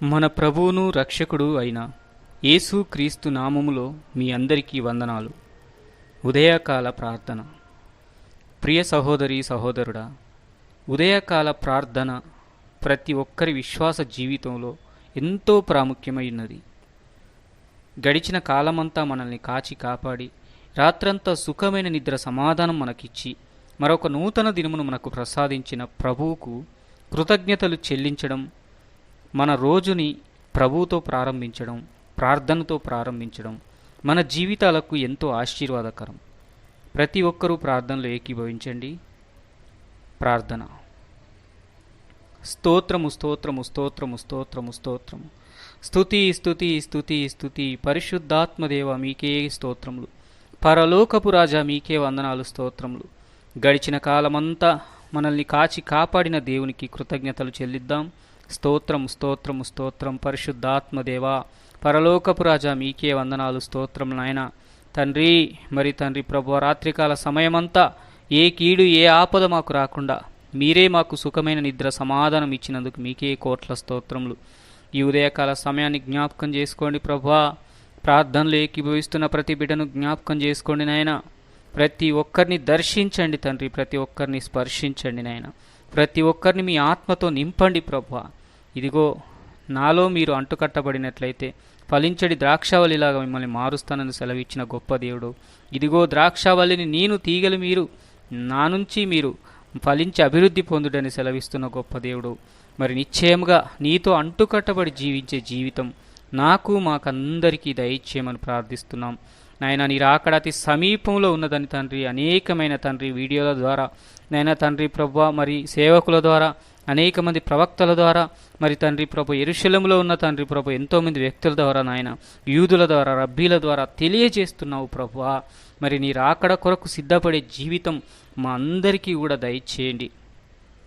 మన ప్రభువును రక్షకుడు అయిన యేసు క్రీస్తు నామములో మీ అందరికీ వందనాలు. ఉదయకాల ప్రార్థన. ప్రియ సహోదరి సహోదరుడా, ఉదయకాల ప్రార్థన ప్రతి ఒక్కరి విశ్వాస జీవితంలో ఎంతో ప్రాముఖ్యమైనది. గడిచిన కాలమంతా మనల్ని కాచి కాపాడి రాత్రంతా సుఖమైన నిద్ర సమాధానం మనకిచ్చి మరొక నూతన దినమును మనకు ప్రసాదించిన ప్రభువుకు కృతజ్ఞతలు చెల్లించడం, మన రోజుని ప్రభువుతో ప్రారంభించడం, ప్రార్థనతో ప్రారంభించడం మన జీవితాలకు ఎంతో ఆశీర్వాదకరం. ప్రతి ఒక్కరూ ప్రార్థనలో ఏకీభవించండి. ప్రార్థన. స్తోత్రము స్తోత్రము స్తోత్రము స్తోత్రము స్తోత్రము. స్తుతి స్తుతి స్తుతి స్తుతి. పరిశుద్ధాత్మదేవ మీకే స్తోత్రములు. పరలోకపు రాజా మీకే వందనాలు, స్తోత్రములు. గడిచిన కాలమంతా మనల్ని కాచి కాపాడిన దేవునికి కృతజ్ఞతలు చెల్లిద్దాం. స్తోత్రం స్తోత్రము స్తోత్రం. పరిశుద్ధాత్మదేవా, పరలోకపు రాజా మీకే వందనాలు, స్తోత్రం నాయన. తండ్రి, మరి తండ్రి ప్రభు, రాత్రికాల సమయమంతా ఏ కీడు ఏ ఆపద మాకు రాకుండా మీరే మాకు సుఖమైన నిద్ర సమాధానం ఇచ్చినందుకు మీకే కోట్ల స్తోత్రములు. ఈ ఉదయకాల సమయాన్ని జ్ఞాపకం చేసుకోండి ప్రభువా. ప్రార్థనలు ఏకీభవిస్తున్న ప్రతి బిడ్డను జ్ఞాపకం చేసుకోండి నాయన. ప్రతి ఒక్కరిని దర్శించండి తండ్రి, ప్రతి ఒక్కరిని స్పర్శించండి నాయన. ప్రతి ఒక్కరిని మీ ఆత్మతో నింపండి ప్రభువా. ఇదిగో నాలో మీరు అంటుకట్టబడినట్లయితే ఫలించడి ద్రాక్షావళిలాగా మిమ్మల్ని మారుస్తానని సెలవిచ్చిన గొప్ప దేవుడు. ఇదిగో ద్రాక్షావళిని నేను, తీగలు మీరు, నా నుంచి మీరు ఫలించి అభివృద్ధి పొందుడని సెలవిస్తున్న గొప్ప దేవుడు. మరి నిశ్చయముగా నీతో అంటుకట్టబడి జీవించే జీవితం నాకు మాకందరికీ దయచేయమని ప్రార్థిస్తున్నాం నాయన. నీ రాకడ అతి సమీపంలో ఉన్నదని తండ్రి, అనేకమైన తండ్రి వీడియోల ద్వారా నైనా తండ్రి ప్రభువా, మరి సేవకుల ద్వారా, అనేక మంది ప్రవక్తల ద్వారా, మరి తండ్రి ప్రభు యెరూషలేములో ఉన్న తండ్రి ప్రభు ఎంతోమంది వ్యక్తుల ద్వారా నాయన, యూదుల ద్వారా, రబ్బీల ద్వారా తెలియజేస్తున్నావు ప్రభువా. మరి నీ రాకడ కొరకు సిద్ధపడే జీవితం మా అందరికీ కూడా దయచేయండి.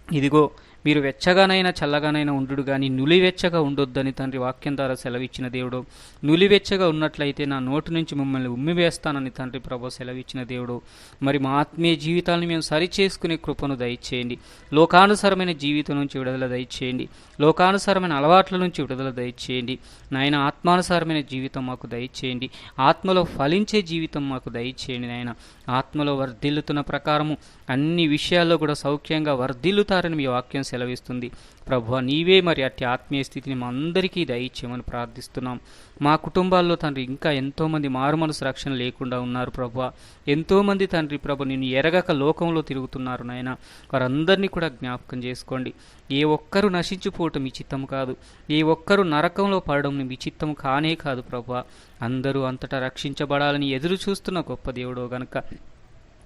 ఇదిగో మీరు వెచ్చగానైనా చల్లగానైనా ఉండు, కానీ నులివెచ్చగా ఉండొద్దని తండ్రి వాక్యం ద్వారా సెలవిచ్చిన దేవుడు. నులివెచ్చగా ఉన్నట్లయితే నా నోటి నుంచి మిమ్మల్ని ఉమ్మివేస్తానని తండ్రి ప్రభు సెలవిచ్చిన దేవుడు. మరి మా ఆత్మీయ జీవితాలను మేము సరిచేసుకునే కృపను దయచేయండి. లోకానుసారమైన జీవితం నుంచి విడుదల దయచేయండి. లోకానుసారమైన అలవాట్ల నుంచి విడుదల దయచేయండి నాయన. ఆత్మానుసారమైన జీవితం మాకు దయచేయండి. ఆత్మలో ఫలించే జీవితం మాకు దయచేయండి నాయన. ఆత్మలో వర్ధిల్లుతున్న ప్రకారము అన్ని విషయాల్లో కూడా సౌఖ్యంగా వర్ధిల్లుతారని మీ వాక్యం సెలవిస్తుంది. ప్రభువా, నీవే మరి అట్టి ఆత్మీయ స్థితిని మా అందరికీ దయచేయమని ప్రార్థిస్తున్నాం. మా కుటుంబాల్లో తండ్రి ఇంకా ఎంతోమంది మారుమనసు రక్షణ లేకుండా ఉన్నారు ప్రభువా. ఎంతోమంది తండ్రి ప్రభు నిన్ను ఎరగక లోకంలో తిరుగుతున్నారు నాయన. వారందరినీ కూడా జ్ఞాపకం చేసుకోండి. ఏ ఒక్కరూ నశించిపోవటం మీ చిత్తం కాదు. ఏ ఒక్కరూ నరకంలో పడడం మీ చిత్తం కానే కాదు ప్రభువా. అందరూ అంతటా రక్షించబడాలని ఎదురు చూస్తున్న గొప్ప దేవుడో గనుక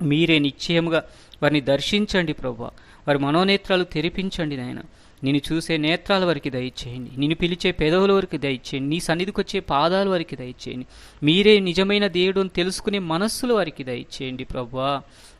మీరే నిశ్చయముగా వారిని దర్శించండి ప్రభువా. వారి మనోనేత్రాలు తెరిపించండి నాయన. నిన్ను చూసే నేత్రాల వరకు దయచేయండి. నిన్ను పిలిచే పెదవుల వరకు దయచేయండి. నీ సన్నిధికి వచ్చే పాదాల వరకు దయచేయండి. మీరే నిజమైన దేవుడు అని తెలుసుకునే మనస్సుల వరకు దయచేయండి ప్రభువా.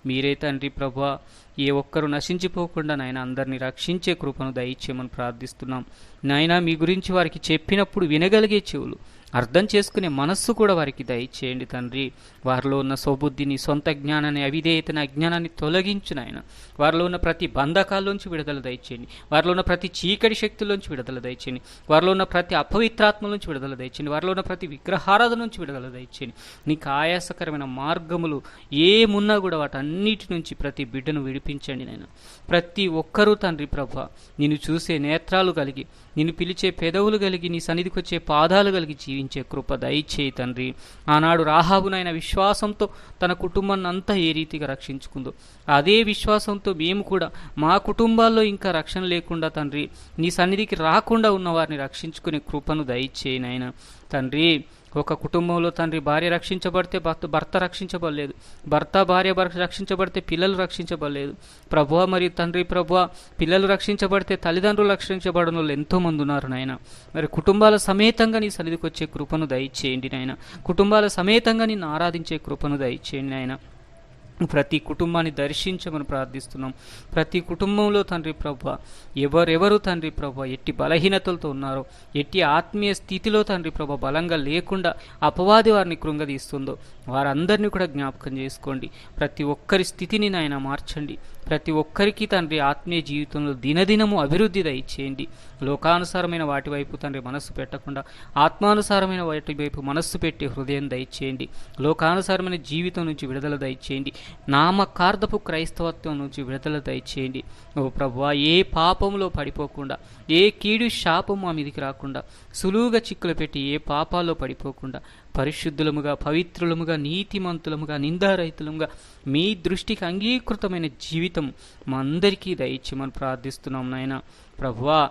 మీరే తండ్రి ప్రభువా, ఏ ఒక్కరూ నశించిపోకుండా నాయన అందరినీ రక్షించే కృపను దయచేయమని ప్రార్థిస్తున్నాం నాయన. మీ గురించి వారికి చెప్పినప్పుడు వినగలిగే చెవులు, అర్థం చేసుకునే మనస్సు కూడా వారికి దయచేయండి తండ్రి. వారిలో ఉన్న సౌబుద్ధిని, సొంత జ్ఞానాన్ని, అవిధేయతని, అజ్ఞానాన్ని తొలగించు నాయన. వారిలో ఉన్న ప్రతి బంధకాల్లోంచి విడుదల దయచేయండి. వారిలో ఉన్న ప్రతి చీకటి శక్తుల్లోంచి విడుదల దయచేయండి. వారిలో ఉన్న ప్రతి అపవిత్రాత్మ నుంచి విడుదల దయచేయండి. వారిలో ఉన్న ప్రతి విగ్రహారాధన నుంచి విడుదల దయచేయండి. నీకు ఆయాసకరమైన మార్గములు ఏమున్నా కూడా వాటన్నిటి నుంచి ప్రతి బిడ్డను విడిపించండి నాయన. ప్రతి ఒక్కరూ తండ్రి ప్రభువా నిన్ను చూసే నేత్రాలు కలిగి, నిన్ను పిలిచే పెదవులు కలిగి, నీ సన్నిధికి వచ్చే పాదాలు కలిగి జీవించే కృప దయచేయి తండ్రి. ఆనాడు రాహాబునైన విశ్వాసంతో తన కుటుంబాన్ని అంతా ఏ రీతిగా రక్షించుకుందో అదే విశ్వాసంతో మేము కూడా మా కుటుంబాల్లో ఇంకా రక్షణ లేకుండా తండ్రి నీ సన్నిధికి రాకుండా ఉన్న వారిని రక్షించుకునే కృపను దయచేయి నాయన. తండ్రి, ఒక కుటుంబంలో తండ్రి భార్య రక్షించబడితే భర్త రక్షించబడలేదు, భర్త భార్య రక్షించబడితే పిల్లలు రక్షించబడలేదు ప్రభువా. మరి తండ్రి ప్రభువా, పిల్లలు రక్షించబడితే తల్లిదండ్రులు రక్షించబడిన వాళ్ళు ఎంతోమంది ఉన్నారు నాయన. మరి కుటుంబాల సమేతంగా నీ సన్నిధికి వచ్చే కృపను దయచేయండి నాయన. కుటుంబాల సమేతంగా నిన్ను ఆరాధించే కృపను దయచేయండి నాయన. ప్రతి కుటుంబాన్ని దర్శించమని ప్రార్థిస్తున్నాం. ప్రతి కుటుంబంలో తండ్రి ప్రభువా ఎవరెవరు తండ్రి ప్రభువా ఎట్టి బలహీనతలతో ఉన్నారో, ఎట్టి ఆత్మీయ స్థితిలో తండ్రి ప్రభువా బలంగా లేకుండా అపవాది వారిని కృంగదీస్తుందో వారందరినీ కూడా జ్ఞాపకం చేసుకోండి. ప్రతి ఒక్కరి స్థితిని నాయన మార్చండి. ప్రతి ఒక్కరికి తండ్రి ఆత్మీయ జీవితంలో దినదినము అభివృద్ధి దయచేయండి. లోకానుసారమైన వాటి వైపు తండ్రి మనస్సు పెట్టకుండా ఆత్మానుసారమైన వాటి వైపు మనస్సు పెట్టి హృదయం దయచేయండి. లోకానుసారమైన జీవితం నుంచి విడుదల దయచేయండి. నామకార్థపు క్రైస్తవత్వం నుంచి విడుదల దయచేయండి. ఓ ప్రభువా, ఏ పాపంలో పడిపోకుండా, ఏ కీడు శాపం మా మీదికి రాకుండా, సులువుగా చిక్కులు పెట్టి ఏ పాపాల్లో పడిపోకుండా పరిశుద్ధులముగా, పవిత్రులముగా, నీతిమంతులముగా, నిందారహితులముగా మీ దృష్టికి అంగీకృతమైన జీవితం మా అందరికీ దయచేయమని ప్రార్థిస్తున్నాం నాయన. ప్రభువా,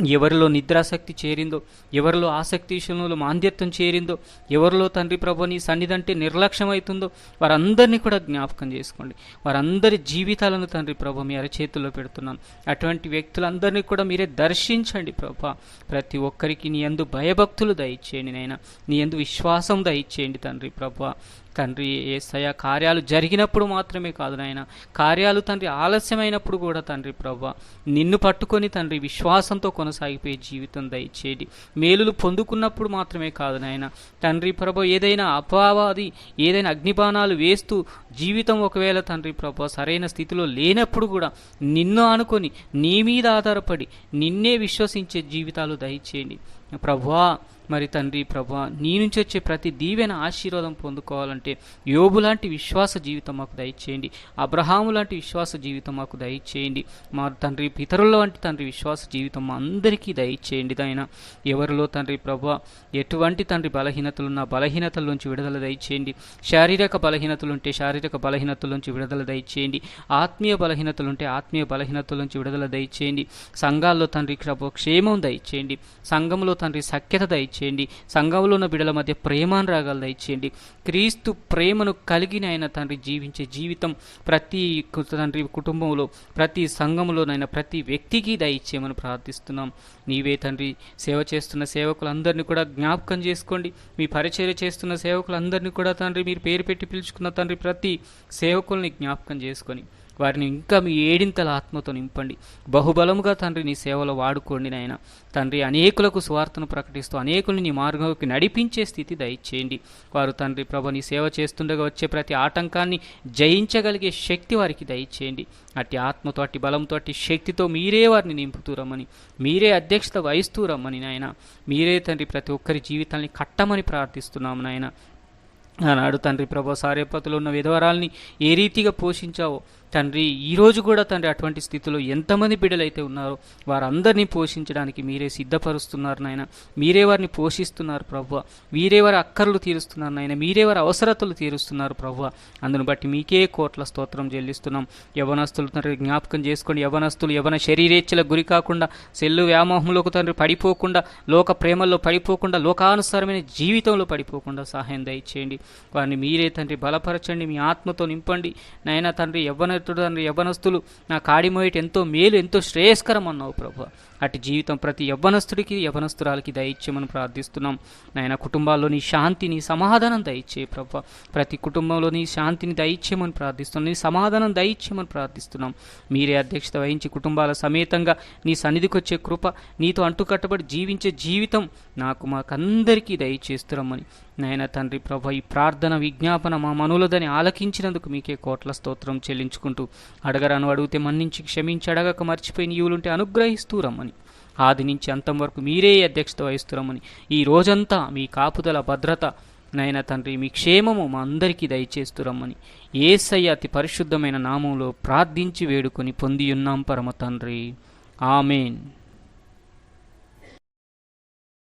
ఎవరిలో నిద్రాసక్తి చేరిందో, ఎవరిలో ఆసక్తి విషయంలో మాంద్యత్వం చేరిందో, ఎవరిలో తండ్రి ప్రభు నీ సన్నిధంటే నిర్లక్ష్యం అవుతుందో వారందరినీ కూడా జ్ఞాపకం చేసుకోండి. వారందరి జీవితాలను తండ్రి ప్రభు మీ అరచేతుల్లో పెడుతున్నాను. అటువంటి వ్యక్తులందరినీ కూడా మీరే దర్శించండి ప్రభు. ప్రతి ఒక్కరికి నీ యందు భయభక్తులు దయచేయండి నాయన. నీ యందు విశ్వాసం దయచేయండి తండ్రి ప్రభు. తండ్రి యేసయ్య, కార్యాలు జరిగినప్పుడు మాత్రమే కాదు నాయన, కార్యాలు తండ్రి ఆలస్యమైనప్పుడు కూడా తండ్రి ప్రభు నిన్ను పట్టుకొని తండ్రి విశ్వాసంతో కొనసాగిపోయే జీవితం దయచేయండి. మేలులు పొందుకున్నప్పుడు మాత్రమే కాదు నాయన తండ్రి ప్రభు, ఏదైనా అపవాది ఏదైనా అగ్నిబాణాలు వేస్తూ జీవితం ఒకవేళ తండ్రి ప్రభు సరైన స్థితిలో లేనప్పుడు కూడా నిన్ను ఆనుకొని నీ మీద ఆధారపడి నిన్నే విశ్వసించే జీవితాలు దయచేయండి ప్రభువా. మరి తండ్రి ప్రభా, నీ నుంచి వచ్చే ప్రతి దీవెన ఆశీర్వాదం పొందుకోవాలంటే యోబు లాంటి విశ్వాస జీవితం మాకు దయచేయండి. అబ్రహాము లాంటి విశ్వాస జీవితం మాకు దయచేయండి. మా తండ్రి పితరుల వంటి తండ్రి విశ్వాస జీవితం మా అందరికీ దయచేయండి. అయినా ఎవరిలో తండ్రి ప్రభా ఎటువంటి తండ్రి బలహీనతలున్న బలహీనతల నుంచి విడుదల దయచేయండి. శారీరక బలహీనతలుంటే శారీరక బలహీనతల నుంచి విడుదల దయచేయండి. ఆత్మీయ బలహీనతలుంటే ఆత్మీయ బలహీనతల నుంచి విడుదల దయచేయండి. సంఘాల్లో తండ్రి ప్రభు క్షేమం దయచేయండి. సంఘంలో తండ్రి సఖ్యత దయచేయండి. సంఘంలో ఉన్న బిడ్డల మధ్య ప్రేమానురాగాలు దయచేయండి. క్రీస్తు ప్రేమను కలిగిన ఆయన తండ్రి జీవించే జీవితం ప్రతి తండ్రి కుటుంబంలో, ప్రతి సంఘంలోనైనా ప్రతి వ్యక్తికి దయచేయమని ప్రార్థిస్తున్నాం. నీవే తండ్రి సేవ చేస్తున్న సేవకులందరినీ కూడా జ్ఞాపకం చేసుకోండి. మీ పరిచర్య చేస్తున్న సేవకులందరినీ కూడా తండ్రి మీరు పేరు పెట్టి పిలుచుకున్న తండ్రి ప్రతి సేవకుల్ని జ్ఞాపకం చేసుకొని వారిని ఇంకా మీ ఏడింతల ఆత్మతో నింపండి. బహుబలముగా తండ్రి నీ సేవలో వాడుకోండి నాయన తండ్రి. అనేకులకు స్వార్థను ప్రకటిస్తూ అనేకుల్ని నీ మార్గంలోకి నడిపించే స్థితి దయచేయండి. వారు తండ్రి ప్రభు నీ సేవ చేస్తుండగా వచ్చే ప్రతి ఆటంకాన్ని జయించగలిగే శక్తి వారికి దయచేయండి. అట్టి ఆత్మతో, అట్టి బలంతో, అట్టి శక్తితో మీరే వారిని నింపుతూ రమ్మని, మీరే అధ్యక్షత వహిస్తూ రమ్మని నాయన. మీరే తండ్రి ప్రతి ఒక్కరి జీవితాన్ని కట్టమని ప్రార్థిస్తున్నాము నాయన. ఆనాడు తండ్రి ప్రభు సారేపతులో ఉన్న విధవరాల్ని ఏ రీతిగా పోషించావో తండ్రి, ఈరోజు కూడా తండ్రి అటువంటి స్థితిలో ఎంతమంది బిడ్డలైతే ఉన్నారో వారందరినీ పోషించడానికి మీరే సిద్ధపరుస్తున్నారు నాయన. మీరే వారిని పోషిస్తున్నారు ప్రభువ. మీరే వారి అక్కర్లు తీరుస్తున్నారు నాయన. మీరే వారి అవసరతలు తీరుస్తున్నారు ప్రభువ. అందును బట్టి మీకే కోట్ల స్తోత్రం చెల్లిస్తున్నాం. యవనస్తులు తండ్రి జ్ఞాపకం చేసుకోండి. యవనస్తులు యవన శరీరేచ్ఛలకు గురి కాకుండా, సెల్లు వ్యామోహంలోకి తండ్రి పడిపోకుండా, లోక ప్రేమల్లో పడిపోకుండా, లోకానుసారమైన జీవితంలో పడిపోకుండా సహాయం దయచేయండి. వారిని మీరే తండ్రి బలపరచండి. మీ ఆత్మతో నింపండి నాయన తండ్రి. తండ్రి యవ్వనస్తులు నా కాడిమోయట ఎంతో మేలు, ఎంతో శ్రేయస్కరం అన్నావు ప్రభు. అటు జీవితం ప్రతి యవ్వనస్తుడికి, యవ్వనస్తురాలకి దయచేయమని ప్రార్థిస్తున్నాం నాయన. కుటుంబాల్లో నీ శాంతిని, సమాధానం దయచేయ ప్రభు. ప్రతి కుటుంబంలో నీ శాంతిని దయచేయమని ప్రార్థిస్తున్నాం. నీ సమాధానం దయచేయమని ప్రార్థిస్తున్నాం. మీరే అధ్యక్షత వహించి కుటుంబాల సమేతంగా నీ సన్నిధికి వచ్చే కృప, నీతో అంటుకట్టబడి జీవించే జీవితం మాకందరికీ దయచేస్తురమ్మని నాయన తండ్రి ప్రభు. ఈ ప్రార్థన విజ్ఞాపన మా మనులదని ఆలకించినందుకు మీకే కోట్ల స్తోత్రం చెల్లించుకుంటూ, అడగరాను అడిగితే మన్నించి, క్షమించి అడగక మర్చిపోయిన ఈవులుంటే అనుగ్రహిస్తూ రమ్మని, ఆది నుంచి అంతం వరకు మీరే అధ్యక్షత వహిస్తురమ్మని, ఈ రోజంతా మీ కాపుదల, భద్రత నాయన తండ్రి, మీ క్షేమము మా అందరికీ దయచేస్తురమ్మని యేసయ్య అతి పరిశుద్ధమైన నామంలో ప్రార్థించి వేడుకొని పొందియున్నాం పరమ తండ్రి. ఆమెన్.